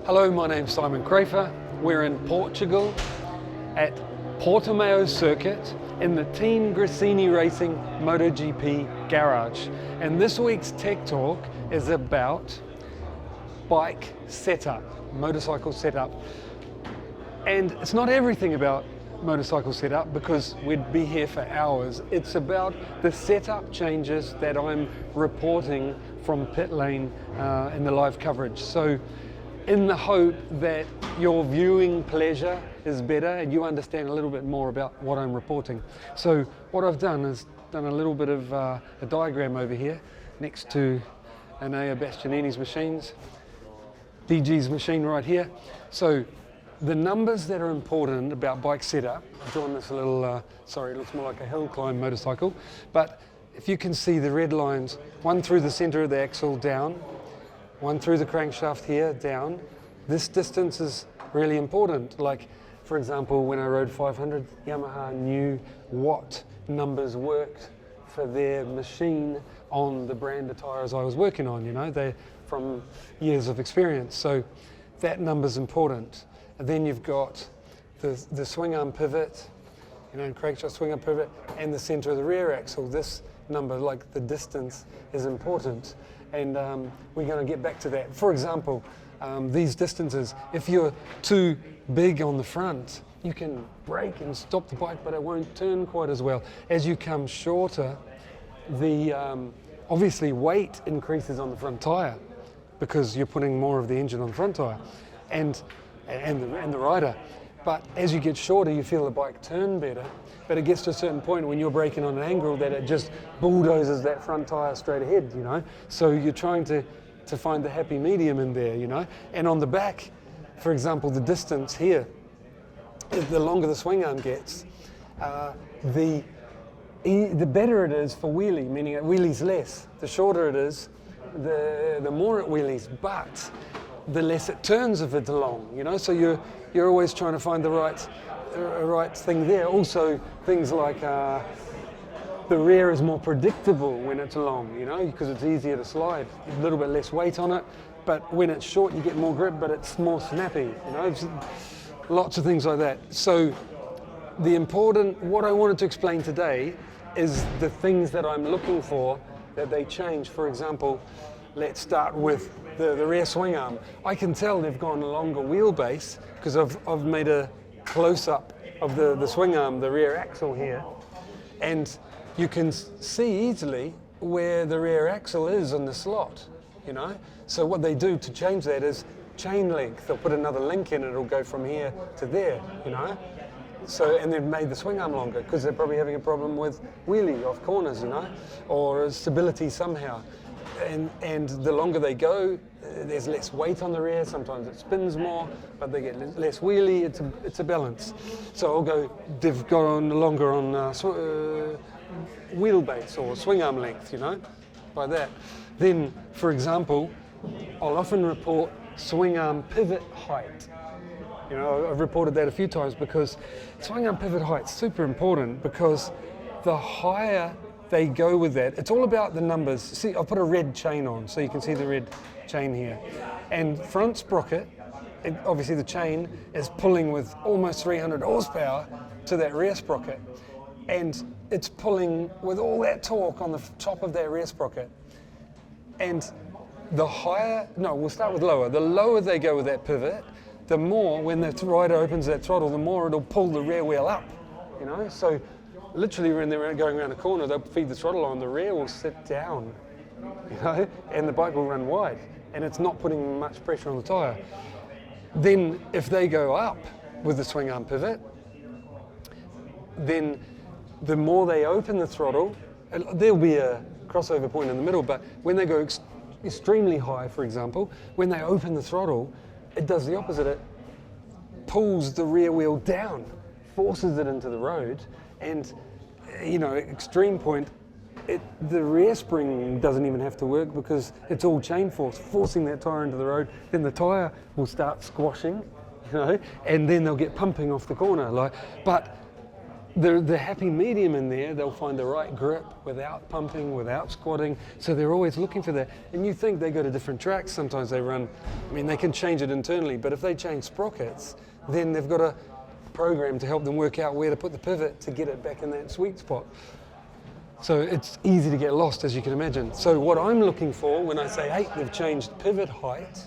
Hello, my name's Simon Crafar. We're in Portugal at Portimao Circuit in the Team Gresini Racing MotoGP garage. And this week's Tech Talk is about bike setup, motorcycle setup. And it's not everything about motorcycle setup because we'd be here for hours. It's about the setup changes that I'm reporting from pit lane in the live coverage. So in the hope that your viewing pleasure is better and you understand a little bit more about what I'm reporting. So what I've done is done a little bit of a diagram over here next to Enea Bastianini's machines, DG's machine right here. So the numbers that are important about bike setup, I've drawn this a little, sorry, it looks more like a hill climb motorcycle, but if you can see the red lines, one through the center of the axle down, one through the crankshaft here, down. This distance is really important. Like, for example, when I rode 500, Yamaha knew what numbers worked for their machine on the brand of tires I was working on, you know, they're from years of experience. So that number's important. And then you've got the swing arm pivot, you know, crankshaft swing arm pivot, and the center of the rear axle. This number, like the distance, is important. And we're going to get back to that. For example, these distances, if you're too big on the front, you can brake and stop the bike, but it won't turn quite as well. As you come shorter, the obviously weight increases on the front tire because you're putting more of the engine on the front tire and the rider. But as you get shorter, you feel the bike turn better. But it gets to a certain point when you're braking on an angle that it just bulldozes that front tire straight ahead, you know. So you're trying to find the happy medium in there, you know. And on the back, for example, the distance here, the longer the swing arm gets, the better it is for wheelie, meaning it wheelies less. The shorter it is, the more it wheelies, but the less it turns if it's long, you know. So you're always trying to find the right thing there. Also, things like the rear is more predictable when it's long, you know, because it's easier to slide. A little bit less weight on it, but when it's short, you get more grip, but it's more snappy, you know. Lots of things like that. So what I wanted to explain today is the things that I'm looking for that they change. For example, let's start with the rear swing arm. I can tell they've gone a longer wheelbase because I've made a close-up of the swing arm, the rear axle here, and you can see easily where the rear axle is in the slot, you know. So what they do to change that is chain length. They'll put another link in, it'll go from here to there, you know. So, and they've made the swing arm longer because they're probably having a problem with wheelie off corners, you know, or stability somehow. And the longer they go, there's less weight on the rear. Sometimes it spins more, but they get less wheelie. It's a balance. So they've gone longer on wheelbase or swing arm length, you know, by that. Then, for example, I'll often report swing arm pivot height. You know, I've reported that a few times because swing arm pivot height's super important because the higher they go with that, it's all about the numbers. See, I've put a red chain on, so you can see the red chain here. And front sprocket, obviously the chain is pulling with almost 300 horsepower to that rear sprocket. And it's pulling with all that torque on the top of that rear sprocket. And the higher, no, we'll start with lower. The lower they go with that pivot, the more, when the rider opens that throttle, the more it'll pull the rear wheel up, you know? So literally when they're going around a corner, they'll feed the throttle on, the rear will sit down, you know, and the bike will run wide, and it's not putting much pressure on the tyre. Then if they go up with the swing arm pivot, then the more they open the throttle, there'll be a crossover point in the middle, but when they go extremely high, for example, when they open the throttle, it does the opposite. It pulls the rear wheel down, forces it into the road, and, you know, extreme point, the rear spring doesn't even have to work because it's all chain force, forcing that tyre into the road. Then the tyre will start squashing, you know, and then they'll get pumping off the corner. But the happy medium in there, they'll find the right grip without pumping, without squatting. So they're always looking for that. And you think they go to different tracks, sometimes they run, I mean, they can change it internally, but if they change sprockets, then they've got a program to help them work out where to put the pivot to get it back in that sweet spot. So it's easy to get lost, as you can imagine. So what I'm looking for when I say, hey, they've changed pivot height,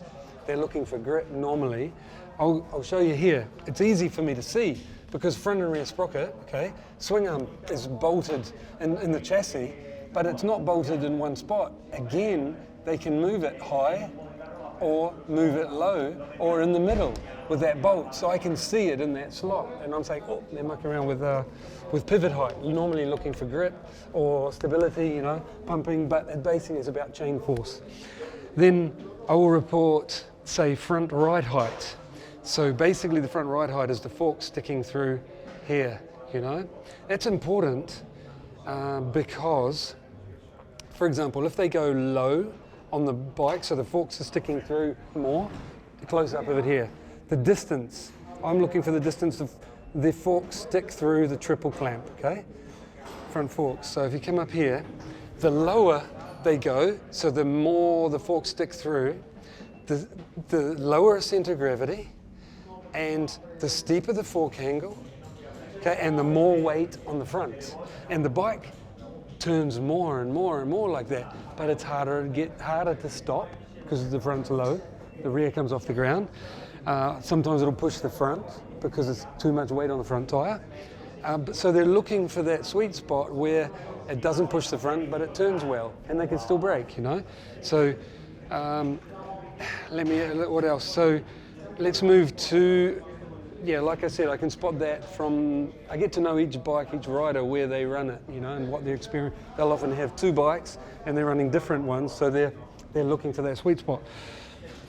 they're looking for grip normally. I'll show you here. It's easy for me to see because front and rear sprocket, okay, swing arm is bolted in the chassis, but it's not bolted in one spot. Again, they can move it high or move it low or in the middle with that bolt. So I can see it in that slot. And I'm saying, oh, they're mucking around with pivot height, normally looking for grip or stability, you know, pumping, but basically it's about chain force. Then I will report, say, front ride height. So basically the front ride height is the fork sticking through here, you know. That's important because, for example, if they go low on the bike, so the forks are sticking through more, close up of it here. The distance, I'm looking for the distance of the forks stick through the triple clamp, okay? Front forks. So if you come up here, the lower they go, so the more the forks stick through, the lower center of gravity, and the steeper the fork angle, okay, and the more weight on the front. And the bike turns more and more and more like that, but it's harder to stop because the front's low, the rear comes off the ground. Sometimes it'll push the front because it's too much weight on the front tyre. So they're looking for that sweet spot where it doesn't push the front, but it turns well, and they can still brake, you know. So what else? So let's move to, yeah, like I said, I can spot that from, I get to know each bike, each rider, where they run it, you know, and what their experience. They'll often have two bikes and they're running different ones, so they're looking for that sweet spot.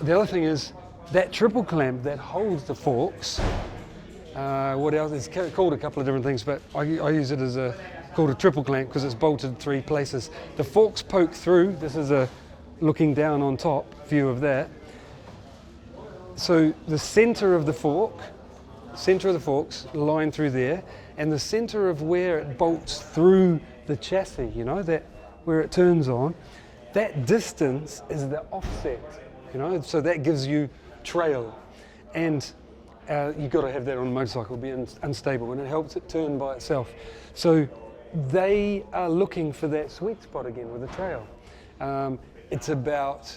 The other thing is that triple clamp that holds the forks. What else? It's called a couple of different things, but I use it as called a triple clamp because it's bolted 3 places. The forks poke through. This is a looking down on top view of that. So the center of the forks line through there, and the center of where it bolts through the chassis, you know, that where it turns on, that distance is the offset, you know, so that gives you trail. And you've got to have that on a motorcycle, be unstable, and it helps it turn by itself. So they are looking for that sweet spot again with the trail. It's about,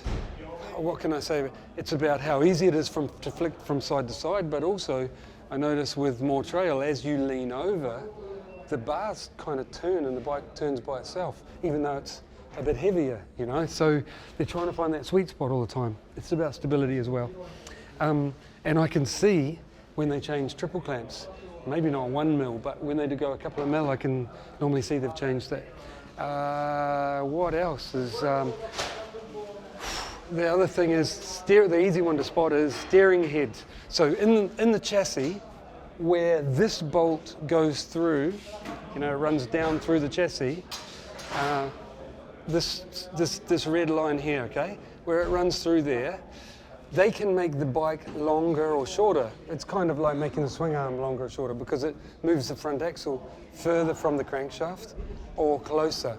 what can I say? It's about how easy it is to flick from side to side, but also I notice with more trail, as you lean over, the bars kind of turn and the bike turns by itself, even though it's a bit heavier, you know. So they're trying to find that sweet spot all the time. It's about stability as well. And I can see when they change triple clamps, maybe not 1 mil, but when they do go a couple of mil, I can normally see they've changed that. What else is, the other thing is, the easy one to spot is steering head. So in the chassis, where this bolt goes through, you know, runs down through the chassis, this red line here, okay, where it runs through there, they can make the bike longer or shorter. It's kind of like making the swing arm longer or shorter because it moves the front axle further from the crankshaft or closer.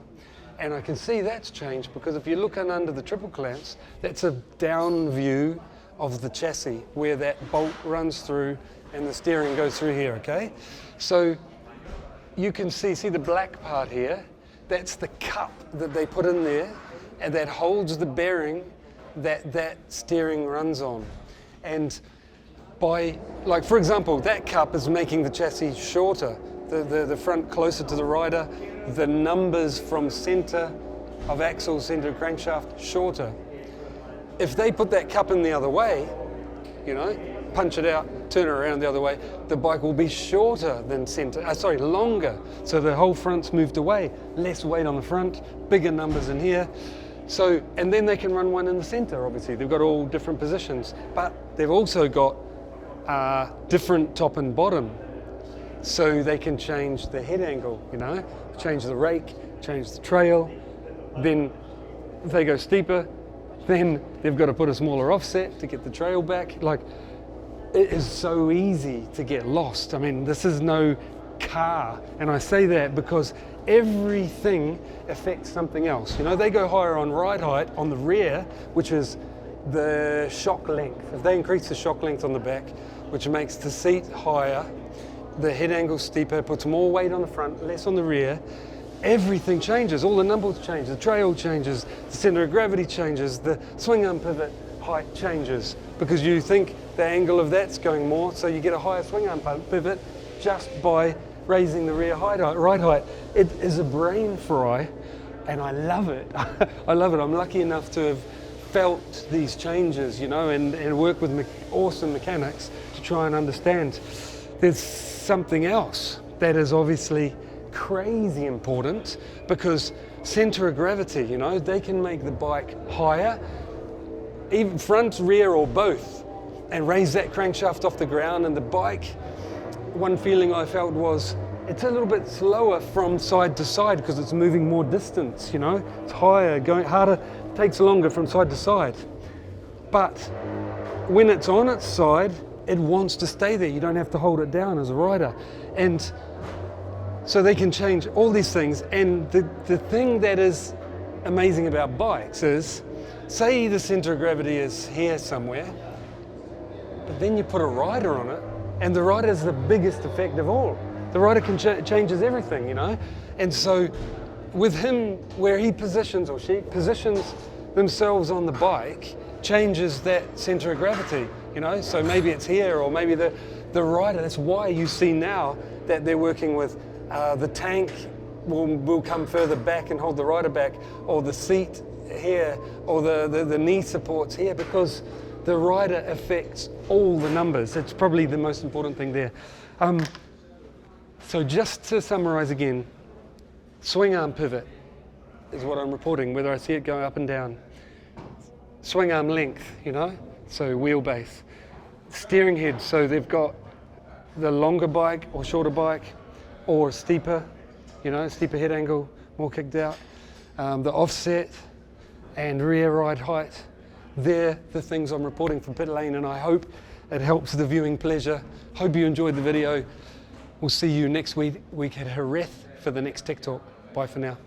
And I can see that's changed because if you look under the triple clamps, that's a down view of the chassis where that bolt runs through and the steering goes through here, okay? So you can see the black part here, that's the cup that they put in there and that holds the bearing that steering runs on. And by, like for example, that cup is making the chassis shorter, the front closer to the rider, the numbers from center of axle, center of crankshaft shorter. If they put that cup in the other way, you know, punch it out, turn it around the other way, the bike will be shorter than longer. So the whole front's moved away, less weight on the front, bigger numbers in here. So, and then they can run one in the center, obviously. They've got all different positions, but they've also got different top and bottom. So they can change the head angle, you know, change the rake, change the trail. Then if they go steeper, then they've got to put a smaller offset to get the trail back. Like, it is so easy to get lost. I mean, this is no car. And I say that because everything affects something else. You know, they go higher on ride height on the rear, which is the shock length. If they increase the shock length on the back, which makes the seat higher, the head angle steeper, puts more weight on the front, less on the rear, everything changes. All the numbers change, the trail changes, the center of gravity changes, the swing arm pivot height changes, because you think the angle of that's going more, so you get a higher swing arm pivot just by raising the rear ride height. It is a brain fry, and I love it. I love it. I'm lucky enough to have felt these changes, you know, and work with awesome mechanics to try and understand. There's something else that is obviously crazy important, because center of gravity, you know, they can make the bike higher, even front, rear, or both, and raise that crankshaft off the ground. And the bike, one feeling I felt was it's a little bit slower from side to side because it's moving more distance, you know, it's higher, going harder, takes longer from side to side. But when it's on its side, it wants to stay there. You don't have to hold it down as a rider. And so they can change all these things. And the thing that is amazing about bikes is, say the center of gravity is here somewhere, but then you put a rider on it, and the rider is the biggest effect of all. The rider changes everything, you know? And so with him, where he positions or she positions themselves on the bike, changes that center of gravity, you know? So maybe it's here, or maybe the rider, that's why you see now that they're working with the tank will come further back and hold the rider back, or the seat here, or the knee supports here, because the rider affects all the numbers. It's probably the most important thing there. So just to summarize again, swing arm pivot is what I'm reporting, whether I see it going up and down. Swing arm length, you know, so wheelbase. Steering head, so they've got the longer bike or shorter bike, or steeper, you know, steeper head angle, more kicked out. The offset and rear ride height, they're the things I'm reporting from pit lane, and I hope it helps the viewing pleasure. Hope you enjoyed the video. We'll see you next week at Jerez for the next Tech Talk. Bye for now.